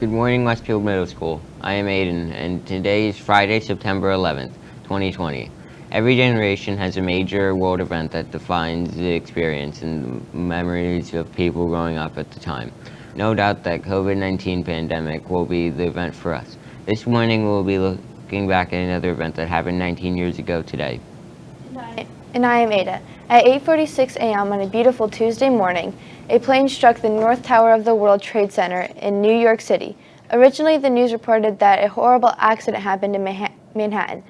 Good morning, Westfield Middle School. I am Aiden, and today is Friday, September 11th, 2020. Every generation has a major world event that defines the experience and memories of people growing up at the time. No doubt that COVID-19 pandemic will be the event for us. This morning we'll be looking back at another event that happened 19 years ago today. And I am Ada. At 8:46 a.m. on a beautiful Tuesday morning, a plane struck the North Tower of the World Trade Center in New York City. Originally, the news reported that a horrible accident happened in Manhattan.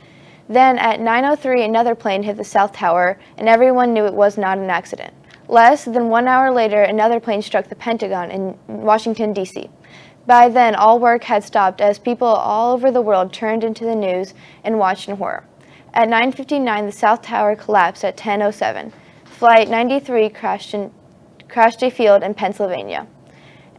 Then, at 9:03, another plane hit the South Tower, and everyone knew it was not an accident. Less than 1 hour later, another plane struck the Pentagon in Washington, D.C. By then, all work had stopped as people all over the world turned into the news and watched in horror. At 9:59, the South Tower collapsed at 10:07. Flight 93 crashed a field in Pennsylvania.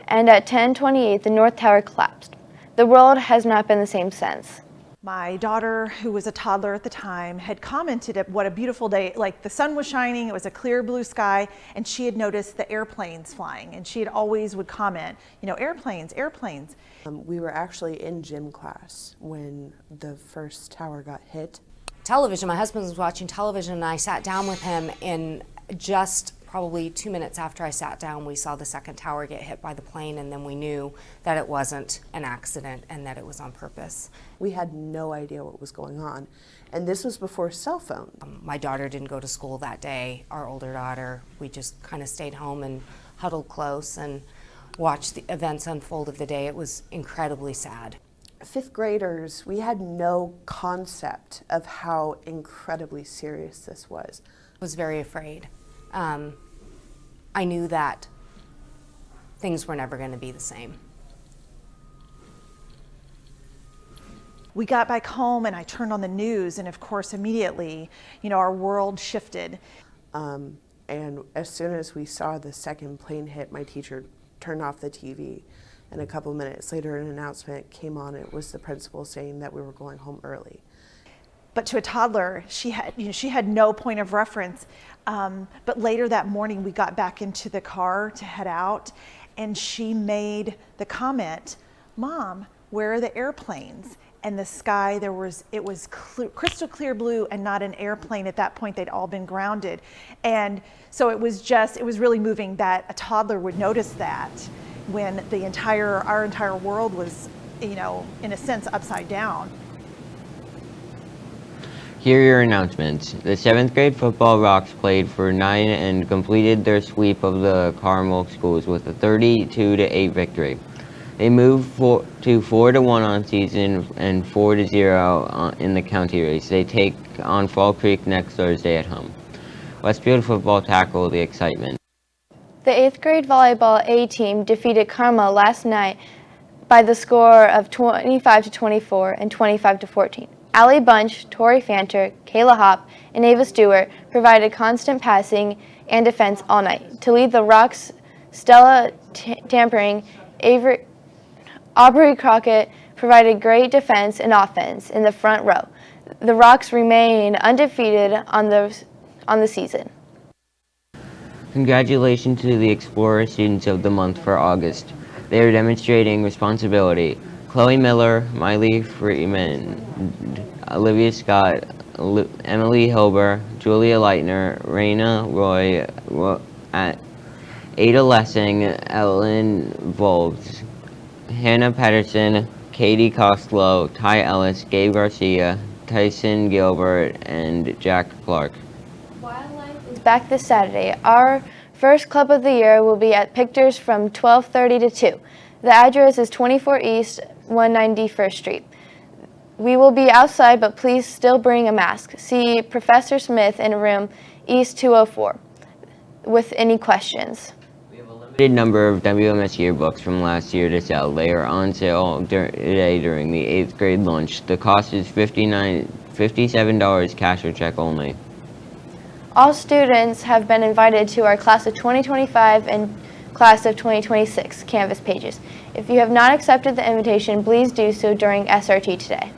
And at 10:28, the North Tower collapsed. The world has not been the same since. My daughter, who was a toddler at the time, had commented at what a beautiful day, like the sun was shining, it was a clear blue sky, and she had noticed the airplanes flying, and she had always would comment, you know, airplanes, airplanes. We were actually in gym class when the first tower got hit. Television, my husband was watching television and I sat down with him, and just probably 2 minutes after I sat down, we saw the second tower get hit by the plane, and then we knew that it wasn't an accident and that it was on purpose. We had no idea what was going on, and this was before cell phones. My daughter didn't go to school that day, our older daughter. We just kind of stayed home and huddled close and watched the events unfold of the day. It was incredibly sad. Fifth graders, we had no concept of how incredibly serious this was. I was very afraid. I knew that things were never going to be the same. We got back home and I turned on the news, and of course immediately, you know, our world shifted. And as soon as we saw the second plane hit, my teacher turned off the TV. And a couple minutes later, an announcement came on. It was the principal saying that we were going home early. But to a toddler, she had no point of reference. But later that morning, we got back into the car to head out, and she made the comment, "Mom, where are the airplanes?" And the sky, it was crystal clear blue and not an airplane. At that point, they'd all been grounded. And so it was really moving that a toddler would notice that when our entire world was, you know, in a sense, upside down. Here are your announcements. The 7th grade football Rocks played for 9 and completed their sweep of the Carmel schools with a 32-8 victory. They moved to 4-1 on season and 4-0 in the county race. They take on Fall Creek next Thursday at home. Westfield football tackle the excitement. The 8th grade volleyball A team defeated Carmel last night by the score of 25-24 and 25-14. Allie Bunch, Tori Fanter, Kayla Hopp, and Ava Stewart provided constant passing and defense all night. To lead the Rocks, Stella Tampering, Aubrey Crockett provided great defense and offense in the front row. The Rocks remain undefeated on the season. Congratulations to the Explorer Students of the Month for August. They are demonstrating responsibility. Chloe Miller, Miley Freeman, Olivia Scott, Emily Hilber, Julia Leitner, Raina Roy, Ada Lessing, Ellen Volz, Hannah Patterson, Katie Costello, Ty Ellis, Gabe Garcia, Tyson Gilbert, and Jack Clark. Wildlife is back this Saturday. Our first club of the year will be at Pictures from 12:30 to 2. The address is 24 East 191st Street. We will be outside, but please still bring a mask. See Professor Smith in room East 204 with any questions. We have a limited number of WMS yearbooks from last year to sell. They are on sale today during the 8th grade lunch. The cost is $57 cash or check only. All students have been invited to our class of 2025 and class of 2026 Canvas pages. If you have not accepted the invitation, please do so during SRT today.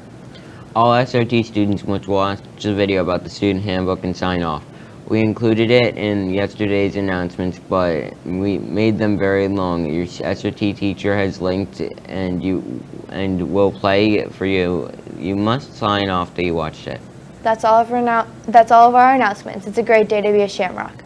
All SRT students must watch the video about the student handbook and sign off. We included it in yesterday's announcements, but we made them very long. Your SRT teacher has linked and will play it for you. You must sign off that you watched it. That's all of our announcements. It's a great day to be a Shamrock.